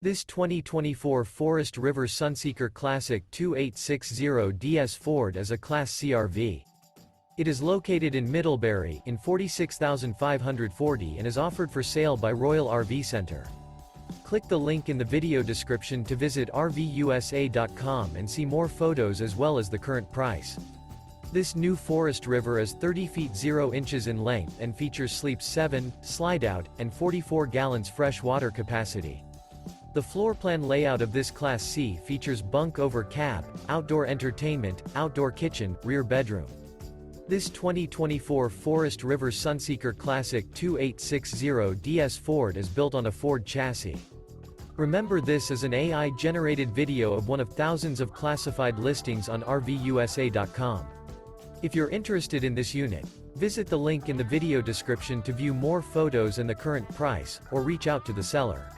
This 2024 Forest River Sunseeker Classic 2860DS Ford is a Class C RV. It is located in Middlebury, in 46,540 and is offered for sale by Royal RV Center. Click the link in the video description to visit RVUSA.com and see more photos as well as the current price. This new Forest River is 30 feet 0 inches in length and features sleep 7, Slideout, and 44 gallons fresh water capacity. The floor plan layout of this Class C features bunk over cab, outdoor entertainment, outdoor kitchen, rear bedroom. This 2024 Forest River Sunseeker Classic 2860DS Ford is built on a Ford chassis. Remember, this is an AI-generated video of one of thousands of classified listings on RVUSA.com. If you're interested in this unit, visit the link in the video description to view more photos and the current price, or reach out to the seller.